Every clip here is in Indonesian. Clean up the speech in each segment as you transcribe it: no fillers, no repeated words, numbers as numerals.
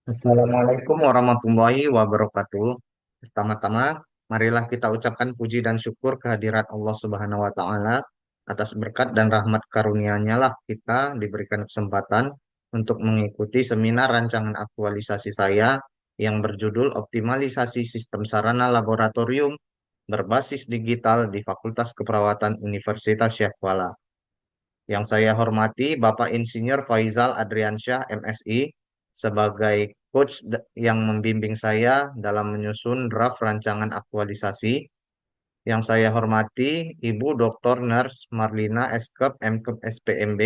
Assalamualaikum warahmatullahi wabarakatuh. Pertama-tama, marilah kita ucapkan puji dan syukur kehadirat Allah Subhanahu wa Ta'ala atas berkat dan rahmat karunia-Nya lah kita diberikan kesempatan untuk mengikuti seminar rancangan aktualisasi saya yang berjudul Optimalisasi Sistem Sarana Laboratorium Berbasis Digital di Fakultas Keperawatan Universitas Syekh Kuala. Yang saya hormati Bapak Insinyur Faizal Adriansyah, MSI, sebagai yang membimbing saya dalam menyusun draft rancangan aktualisasi. Yang saya hormati Ibu Dr. Nurse Marlina Eskep, MKep SPMB,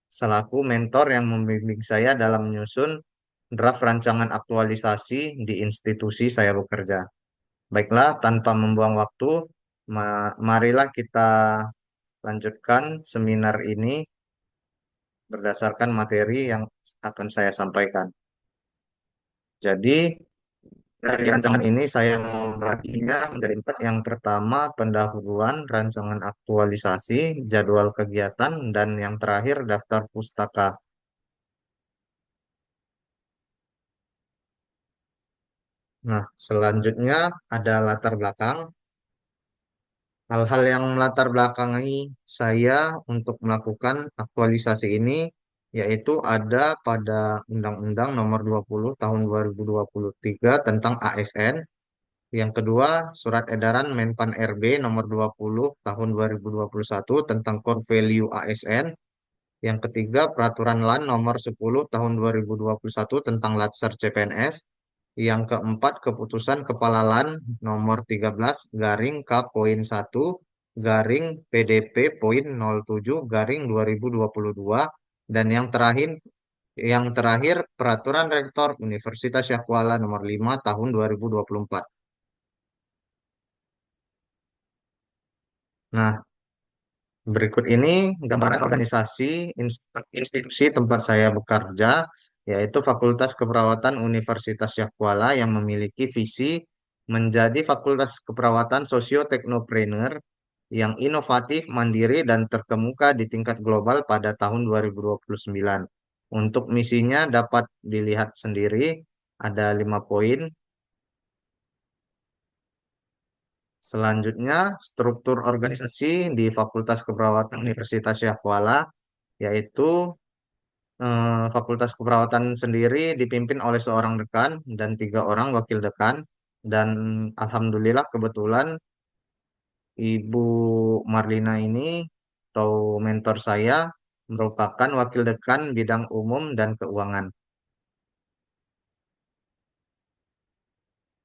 selaku mentor yang membimbing saya dalam menyusun draft rancangan aktualisasi di institusi saya bekerja. Baiklah, tanpa membuang waktu, marilah kita lanjutkan seminar ini berdasarkan materi yang akan saya sampaikan. Jadi, dari rancangan ini saya membaginya menjadi empat. Yang pertama, pendahuluan, rancangan aktualisasi, jadwal kegiatan, dan yang terakhir, daftar pustaka. Nah, selanjutnya ada latar belakang. Hal-hal yang melatar belakangi saya untuk melakukan aktualisasi ini, yaitu ada pada Undang-Undang Nomor 20 Tahun 2023 tentang ASN. Yang kedua, Surat Edaran Menpan RB Nomor 20 Tahun 2021 tentang Core Value ASN. Yang ketiga, Peraturan LAN Nomor 10 Tahun 2021 tentang Latsar CPNS. Yang keempat, Keputusan Kepala LAN Nomor 13 garing K poin 1 garing PDP poin 07 garing 2022. Dan yang terakhir Peraturan Rektor Universitas Syah Kuala Nomor 5 Tahun 2024. Nah, berikut ini gambaran organisasi institusi tempat saya bekerja, yaitu Fakultas Keperawatan Universitas Syah Kuala yang memiliki visi menjadi Fakultas Keperawatan Sosioteknopreneur yang inovatif, mandiri, dan terkemuka di tingkat global pada tahun 2029. Untuk misinya dapat dilihat sendiri, ada 5 poin. Selanjutnya, struktur organisasi di Fakultas Keperawatan Universitas Syah Kuala, yaitu Fakultas Keperawatan sendiri dipimpin oleh seorang dekan dan 3 orang wakil dekan. Dan alhamdulillah kebetulan Ibu Marlina ini atau mentor saya merupakan wakil dekan bidang umum dan keuangan.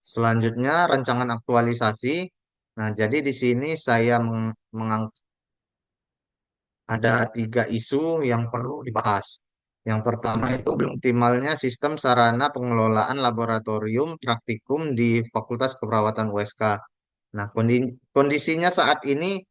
Selanjutnya rancangan aktualisasi. Nah, jadi di sini saya mengangkat ada 3 isu yang perlu dibahas. Yang pertama itu belum optimalnya sistem sarana pengelolaan laboratorium praktikum di Fakultas Keperawatan USK. Nah, kondisinya saat ini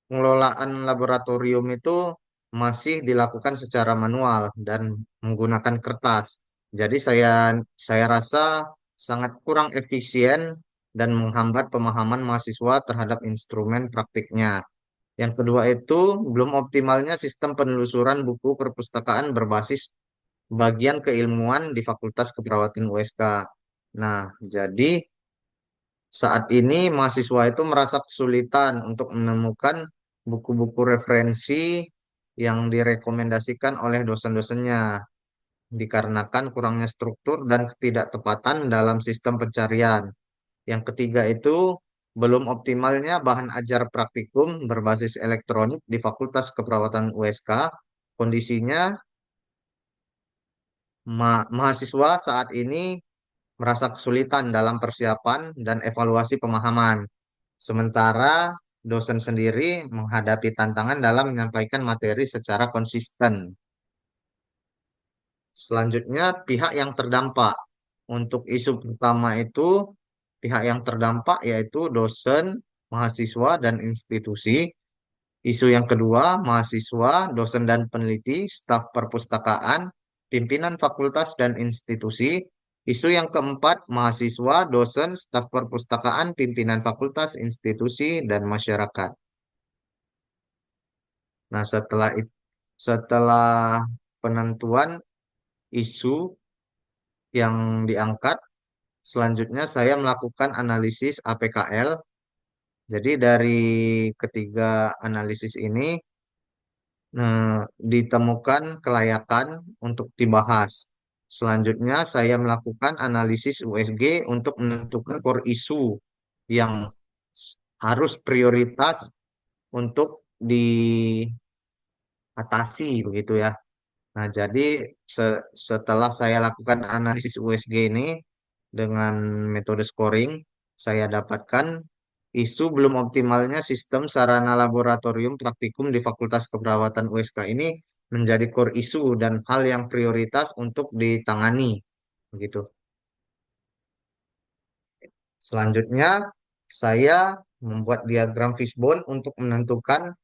pengelolaan laboratorium itu masih dilakukan secara manual dan menggunakan kertas. Jadi saya rasa sangat kurang efisien dan menghambat pemahaman mahasiswa terhadap instrumen praktiknya. Yang kedua itu belum optimalnya sistem penelusuran buku perpustakaan berbasis bagian keilmuan di Fakultas Keperawatan USK. Nah, jadi saat ini mahasiswa itu merasa kesulitan untuk menemukan buku-buku referensi yang direkomendasikan oleh dosen-dosennya dikarenakan kurangnya struktur dan ketidaktepatan dalam sistem pencarian. Yang ketiga itu belum optimalnya bahan ajar praktikum berbasis elektronik di Fakultas Keperawatan USK. Kondisinya mahasiswa saat ini merasa kesulitan dalam persiapan dan evaluasi pemahaman. Sementara dosen sendiri menghadapi tantangan dalam menyampaikan materi secara konsisten. Selanjutnya, pihak yang terdampak. Untuk isu pertama itu, pihak yang terdampak yaitu dosen, mahasiswa, dan institusi. Isu yang kedua, mahasiswa, dosen dan peneliti, staf perpustakaan, pimpinan fakultas dan institusi. Isu yang keempat, mahasiswa, dosen, staf perpustakaan, pimpinan fakultas, institusi, dan masyarakat. Nah, setelah setelah penentuan isu, yang diangkat. Selanjutnya saya melakukan analisis APKL. Jadi dari ketiga analisis ini ditemukan kelayakan untuk dibahas. Selanjutnya saya melakukan analisis USG untuk menentukan core isu yang harus prioritas untuk diatasi begitu ya. Nah, jadi setelah saya lakukan analisis USG ini dengan metode scoring, saya dapatkan isu belum optimalnya sistem sarana laboratorium praktikum di Fakultas Keperawatan USK ini menjadi core isu dan hal yang prioritas untuk ditangani. Begitu. Selanjutnya, saya membuat diagram fishbone untuk menentukan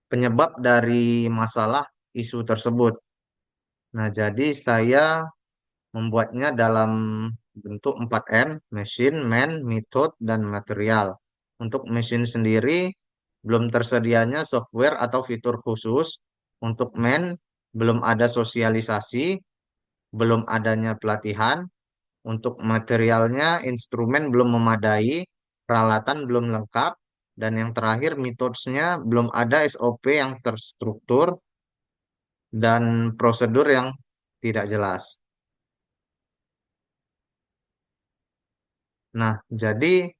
penyebab dari masalah isu tersebut. Nah, jadi saya membuatnya dalam bentuk 4M, machine, man, method, dan material. Untuk mesin sendiri, belum tersedianya software atau fitur khusus. Untuk man, belum ada sosialisasi, belum adanya pelatihan. Untuk materialnya, instrumen belum memadai, peralatan belum lengkap, dan yang terakhir, methodenya belum ada SOP yang terstruktur dan prosedur yang tidak jelas. Nah, jadi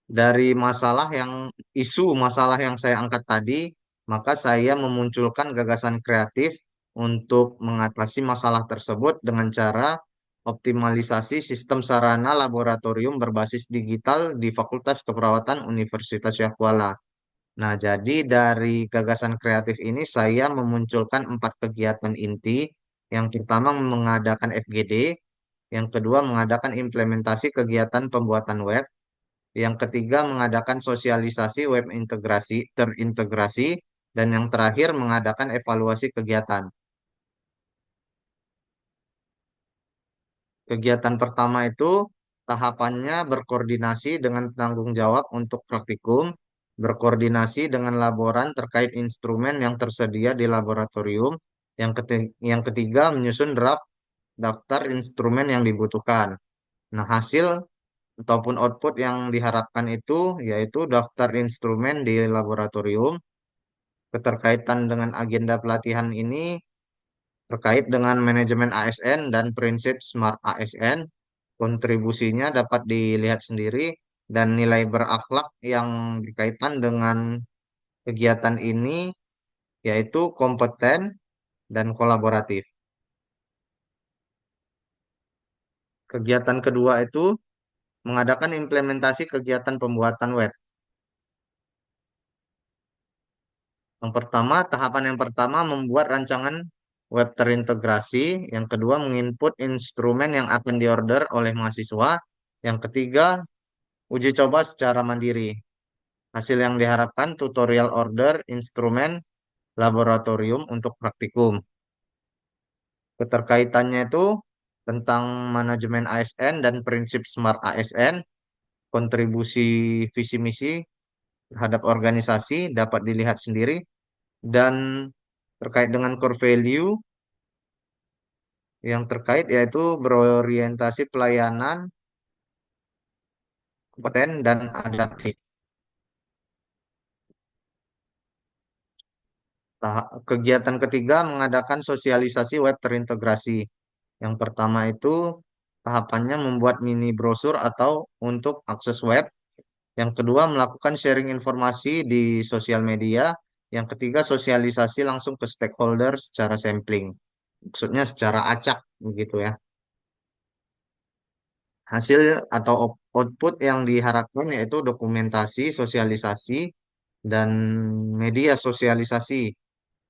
dari masalah yang saya angkat tadi, maka saya memunculkan gagasan kreatif untuk mengatasi masalah tersebut dengan cara optimalisasi sistem sarana laboratorium berbasis digital di Fakultas Keperawatan Universitas Syah Kuala. Nah, jadi dari gagasan kreatif ini saya memunculkan 4 kegiatan inti. Yang pertama mengadakan FGD, yang kedua mengadakan implementasi kegiatan pembuatan web, yang ketiga, mengadakan sosialisasi web integrasi terintegrasi. Dan yang terakhir, mengadakan evaluasi kegiatan. Kegiatan pertama itu tahapannya berkoordinasi dengan penanggung jawab untuk praktikum, berkoordinasi dengan laboran terkait instrumen yang tersedia di laboratorium. Yang ketiga, menyusun draft daftar instrumen yang dibutuhkan. Nah, hasil ataupun output yang diharapkan itu yaitu daftar instrumen di laboratorium. Keterkaitan dengan agenda pelatihan ini terkait dengan manajemen ASN dan prinsip Smart ASN. Kontribusinya dapat dilihat sendiri dan nilai berakhlak yang berkaitan dengan kegiatan ini yaitu kompeten dan kolaboratif. Kegiatan kedua itu mengadakan implementasi kegiatan pembuatan web. Tahapan yang pertama membuat rancangan web terintegrasi, yang kedua menginput instrumen yang akan diorder oleh mahasiswa, yang ketiga uji coba secara mandiri. Hasil yang diharapkan tutorial order instrumen laboratorium untuk praktikum. Keterkaitannya itu tentang manajemen ASN dan prinsip Smart ASN, kontribusi visi misi terhadap organisasi dapat dilihat sendiri, dan terkait dengan core value yang terkait yaitu berorientasi pelayanan, kompeten, dan adaptif. Kegiatan ketiga mengadakan sosialisasi web terintegrasi. Yang pertama itu tahapannya membuat mini brosur atau untuk akses web. Yang kedua melakukan sharing informasi di sosial media. Yang ketiga sosialisasi langsung ke stakeholder secara sampling. Maksudnya secara acak begitu ya. Hasil atau output yang diharapkan yaitu dokumentasi, sosialisasi, dan media sosialisasi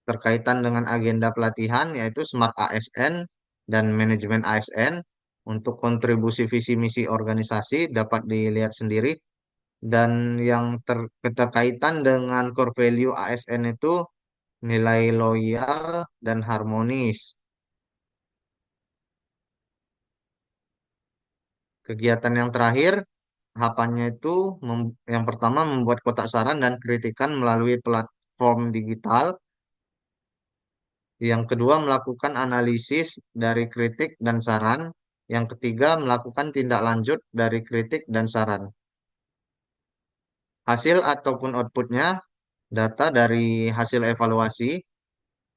berkaitan dengan agenda pelatihan yaitu Smart ASN dan manajemen ASN. Untuk kontribusi visi misi organisasi dapat dilihat sendiri, dan yang keterkaitan dengan core value ASN itu nilai loyal dan harmonis. Kegiatan yang terakhir, tahapannya itu yang pertama membuat kotak saran dan kritikan melalui platform digital. Yang kedua melakukan analisis dari kritik dan saran. Yang ketiga, melakukan tindak lanjut dari kritik dan saran. Hasil ataupun outputnya, data dari hasil evaluasi.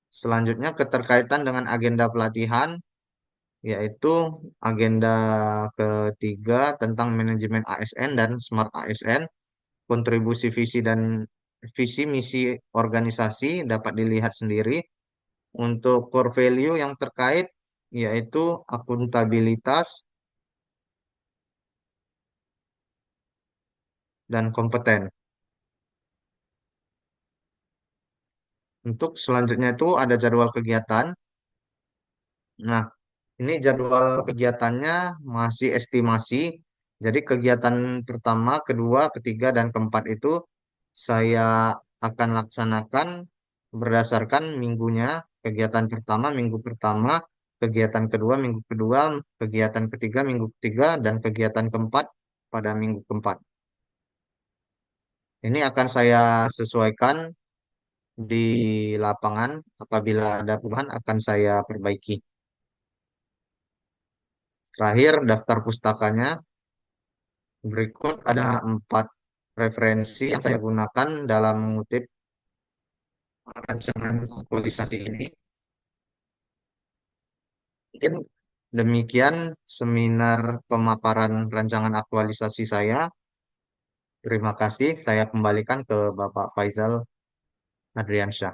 Selanjutnya, keterkaitan dengan agenda pelatihan, yaitu agenda ketiga tentang manajemen ASN dan Smart ASN, kontribusi visi misi organisasi dapat dilihat sendiri. Untuk core value yang terkait, yaitu akuntabilitas dan kompeten. Untuk selanjutnya itu ada jadwal kegiatan. Nah, ini jadwal kegiatannya masih estimasi. Jadi kegiatan pertama, kedua, ketiga, dan keempat itu saya akan laksanakan berdasarkan minggunya. Kegiatan pertama, minggu pertama, kegiatan kedua, minggu kedua, kegiatan ketiga, minggu ketiga, dan kegiatan keempat pada minggu keempat. Ini akan saya sesuaikan di lapangan. Apabila ada perubahan, akan saya perbaiki. Terakhir, daftar pustakanya. Berikut ada 4 referensi yang saya gunakan dalam mengutip rancangan aktualisasi ini. Mungkin demikian seminar pemaparan rancangan aktualisasi saya. Terima kasih. Saya kembalikan ke Bapak Faisal Adriansyah.